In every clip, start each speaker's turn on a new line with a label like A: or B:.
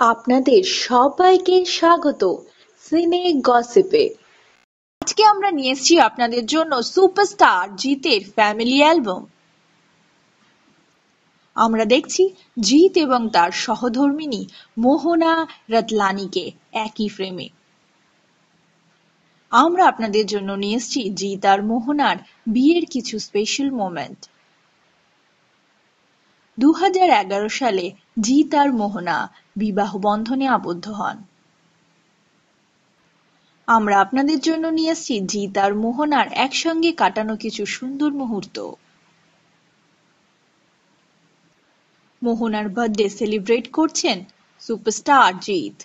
A: আপনাদের সবাইকে স্বাগত সিনে গসিপে। আজকে আমরা নিয়ে এসেছি আপনাদের জন্য সুপারস্টার জিতের ফ্যামিলি অ্যালবাম। আমরা দেখছি জিৎ এবং তার সহধর্মিণী মোহনা রতলানিকে একই ফ্রেমে। আমরা আপনাদের জন্য নিয়ে এসেছি জিৎ আর মোহনার বিয়ের কিছু স্পেশাল মোমেন্ট। 2011 সালে জিৎ আর মোহনা বিবাহ বন্ধনে আবদ্ধ হন। আমরা আপনাদের জন্য নিয়ে এসেছি জিৎ আর মোহনার একসঙ্গে কাটানো কিছু সুন্দর মুহূর্ত। মোহনার বার্থডে সেলিব্রেট করছেন সুপারস্টার জিৎ।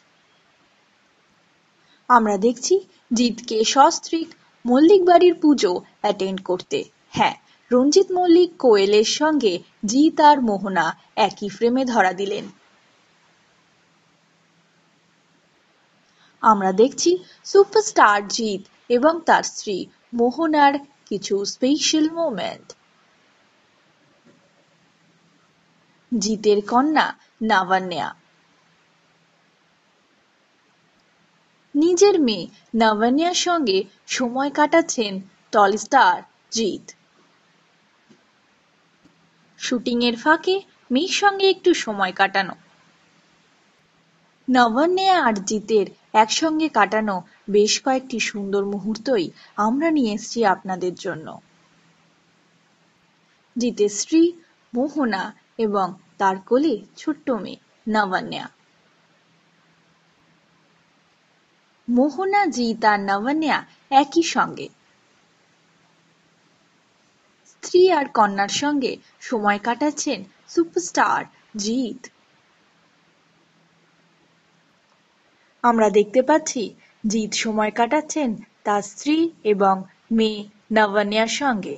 A: আমরা দেখছি জিৎকে সস্ত্রীক মল্লিক বাড়ির পুজো অ্যাটেন্ড করতে। হ্যাঁ, রঞ্জিত মল্লিক কোয়েলের সঙ্গে জিৎ আর মোহনা একই ফ্রেমে ধরা দিলেন। আমরা দেখছি সুপারস্টার জিৎ এবং তার স্ত্রী মোহনার কিছু স্পেশাল মোমেন্ট। জিতের কন্যা লাবণ্যা। নিজের মেয়ে লাবণ্যার সঙ্গে সময় কাটাচ্ছেন টলিস্টার জিৎ। শুটিংয়ের ফাঁকে মেয়ের সঙ্গে একটু সময় কাটানো। লাবণ্যা আর জিতের একসঙ্গে কাটানো বেশ কয়েকটি সুন্দর মুহূর্তই আমরা নিয়ে এসেছি আপনাদের জন্য। জিতের স্ত্রী মোহনা এবং তার কোলে ছোট্ট মেয়ে লাবণ্যা। মোহনা, জিৎ আর লাবণ্যা একই সঙ্গে স্ত্রী আর কন্যার সঙ্গে সময় কাটাচ্ছেন সুপারস্টার জিৎ। আমরা দেখতে পাচ্ছি জিৎ সময় কাটাচ্ছেন তার স্ত্রী এবং মেয়ে লাবণ্যার সঙ্গে।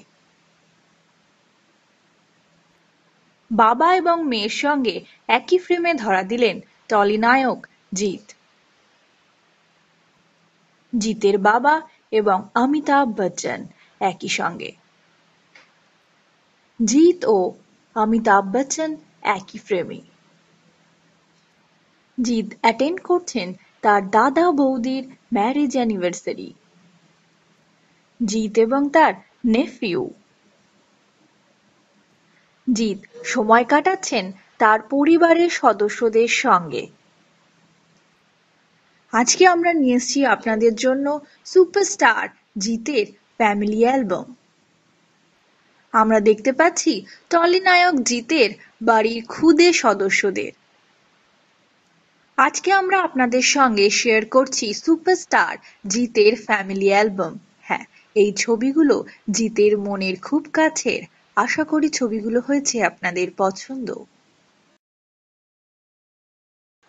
A: বাবা এবং মেয়ের সঙ্গে একই ফ্রেমে ধরা দিলেন টলি নায়ক জিৎ। জিতের বাবা এবং অমিতাভ বচ্চন একই সঙ্গে। জিৎ ও অমিতাভ বচ্চন একই ফ্রেমে। জিৎ অ্যাটেন্ড করছেন তার দাদা বৌদির ম্যারেজ অ্যানিভার্সারি। জিৎ এবং তার নেফিউ। জিৎ সময় কাটাচ্ছেন তার পরিবারের সদস্যদের সঙ্গে। আজকে আমরা নিয়ে এসেছি আপনাদের জন্য সুপারস্টার জিতের ফ্যামিলি অ্যালবাম। আমরা দেখতে পাচ্ছি টলি নায়ক জিতের বাড়ির খুদে সদস্যদের। আজকে আমরা আপনাদের সঙ্গে শেয়ার করছি সুপারস্টার জিতের ফ্যামিলি অ্যালবাম। হ্যাঁ, এই ছবিগুলো জিতের মনের খুব কাছের। আশা করি ছবিগুলো হয়েছে আপনাদের পছন্দ।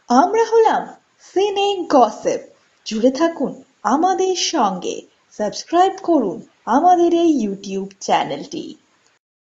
A: আমরা হলাম সিনে গসিপ। জুড়ে থাকুন আমাদের সঙ্গে, সাবস্ক্রাইব করুন আমাদের এই ইউটিউব চ্যানেলটি।